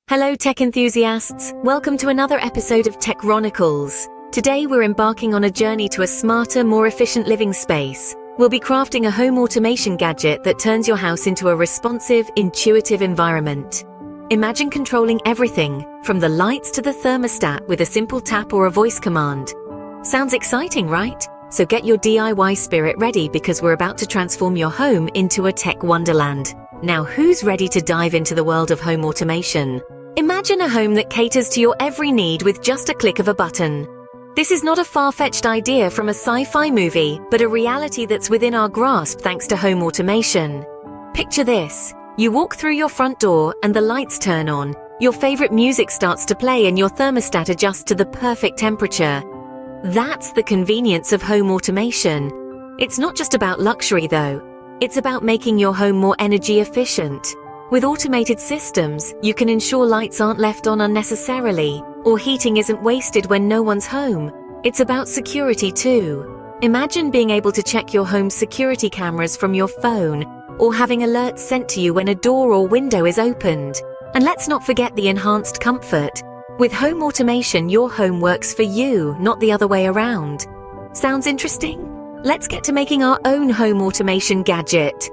Hello tech enthusiasts, welcome to another episode of Techronicles. Today we're embarking on a journey to a smarter, more efficient living space. We'll be crafting a home automation gadget that turns your house into a responsive, intuitive environment. Imagine controlling everything, from the lights to the thermostat with a simple tap or a voice command. Sounds exciting, right? So get your DIY spirit ready because we're about to transform your home into a tech wonderland. Now who's ready to dive into the world of home automation? Imagine a home that caters to your every need with just a click of a button. This is not a far-fetched idea from a sci-fi movie, but a reality that's within our grasp thanks to home automation. Picture this. You walk through your front door and the lights turn on, your favorite music starts to play and your thermostat adjusts to the perfect temperature. That's the convenience of home automation. It's not just about luxury though. It's about making your home more energy efficient. With automated systems, you can ensure lights aren't left on unnecessarily, or heating isn't wasted when no one's home. It's about security too. Imagine being able to check your home's security cameras from your phone, or having alerts sent to you when a door or window is opened. And let's not forget the enhanced comfort. With home automation, your home works for you, not the other way around. Sounds interesting? Let's get to making our own home automation gadget.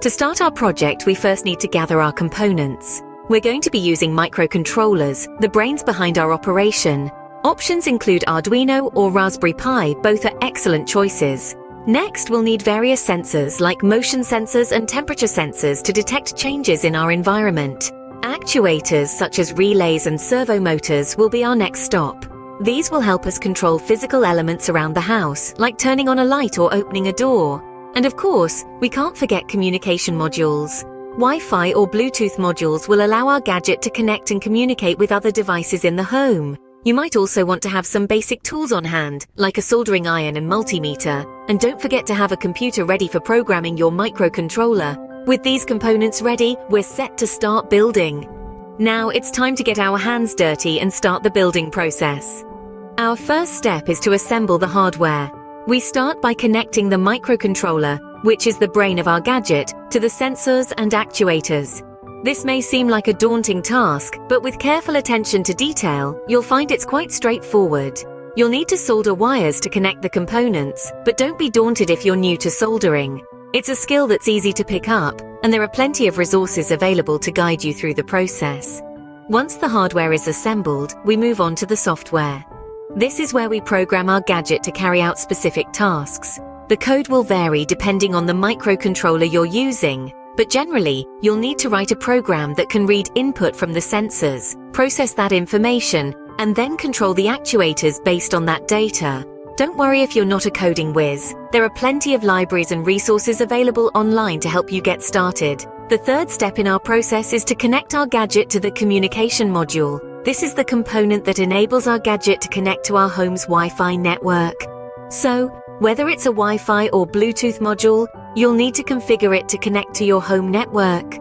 To start our project, we first need to gather our components. We're going to be using microcontrollers, the brains behind our operation. Options include Arduino or Raspberry Pi, both are excellent choices. Next, we'll need various sensors like motion sensors and temperature sensors to detect changes in our environment. Actuators such as relays and servo motors will be our next stop. These will help us control physical elements around the house, like turning on a light or opening a door. And of course, we can't forget communication modules. Wi-Fi or Bluetooth modules will allow our gadget to connect and communicate with other devices in the home. You might also want to have some basic tools on hand, like a soldering iron and multimeter. And don't forget to have a computer ready for programming your microcontroller. With these components ready, we're set to start building. Now it's time to get our hands dirty and start the building process. Our first step is to assemble the hardware. We start by connecting the microcontroller, which is the brain of our gadget, to the sensors and actuators. This may seem like a daunting task, but with careful attention to detail, you'll find it's quite straightforward. You'll need to solder wires to connect the components, but don't be daunted if you're new to soldering. It's a skill that's easy to pick up, and there are plenty of resources available to guide you through the process. Once the hardware is assembled, we move on to the software. This is where we program our gadget to carry out specific tasks. The code will vary depending on the microcontroller you're using, but generally, you'll need to write a program that can read input from the sensors, process that information, and then control the actuators based on that data. Don't worry if you're not a coding whiz. There are plenty of libraries and resources available online to help you get started. The third step in our process is to connect our gadget to the communication module. This is the component that enables our gadget to connect to our home's Wi-Fi network. So, whether it's a Wi-Fi or Bluetooth module, you'll need to configure it to connect to your home network.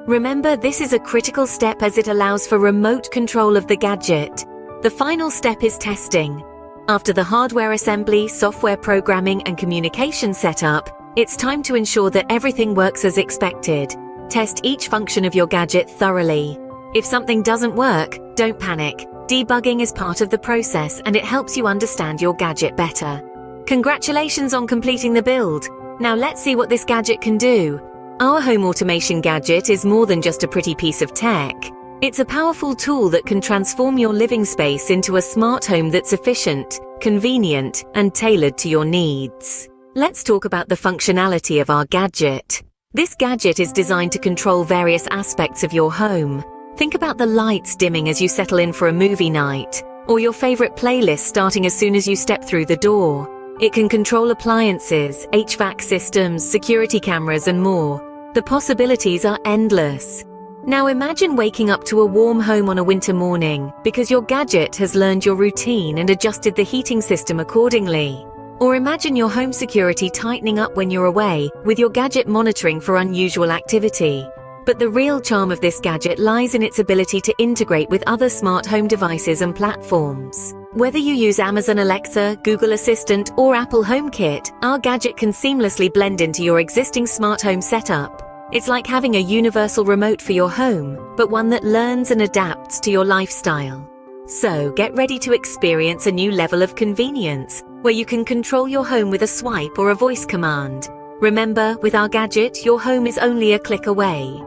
Remember, this is a critical step as it allows for remote control of the gadget. The final step is testing. After the hardware assembly, software programming, and communication setup, it's time to ensure that everything works as expected. Test each function of your gadget thoroughly. If something doesn't work, don't panic. Debugging is part of the process and it helps you understand your gadget better. Congratulations on completing the build. Now let's see what this gadget can do. Our home automation gadget is more than just a pretty piece of tech. It's a powerful tool that can transform your living space into a smart home that's efficient, convenient, and tailored to your needs. Let's talk about the functionality of our gadget. This gadget is designed to control various aspects of your home. Think about the lights dimming as you settle in for a movie night, or your favorite playlist starting as soon as you step through the door. It can control appliances, HVAC systems, security cameras, and more. The possibilities are endless. Now imagine waking up to a warm home on a winter morning because your gadget has learned your routine and adjusted the heating system accordingly. Or imagine your home security tightening up when you're away, with your gadget monitoring for unusual activity. But the real charm of this gadget lies in its ability to integrate with other smart home devices and platforms. Whether you use Amazon Alexa, Google Assistant, or Apple HomeKit, our gadget can seamlessly blend into your existing smart home setup. It's like having a universal remote for your home, but one that learns and adapts to your lifestyle. So get ready to experience a new level of convenience, where you can control your home with a swipe or a voice command. Remember, with our gadget, your home is only a click away.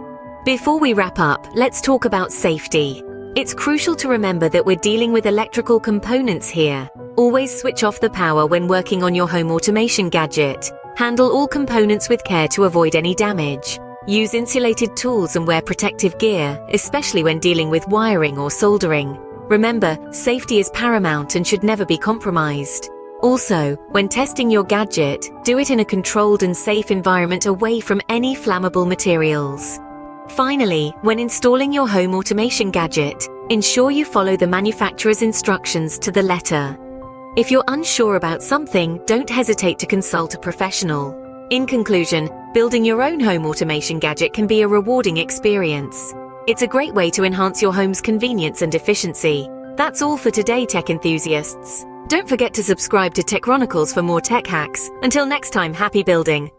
Before we wrap up, let's talk about safety. It's crucial to remember that we're dealing with electrical components here. Always switch off the power when working on your home automation gadget. Handle all components with care to avoid any damage. Use insulated tools and wear protective gear, especially when dealing with wiring or soldering. Remember, safety is paramount and should never be compromised. Also, when testing your gadget, do it in a controlled and safe environment away from any flammable materials. Finally, when installing your home automation gadget, ensure you follow the manufacturer's instructions to the letter. If you're unsure about something, don't hesitate to consult a professional. In conclusion, building your own home automation gadget can be a rewarding experience. It's a great way to enhance your home's convenience and efficiency. That's all for today, tech enthusiasts. Don't forget to subscribe to Techronicles for more tech hacks. Until next time, happy building!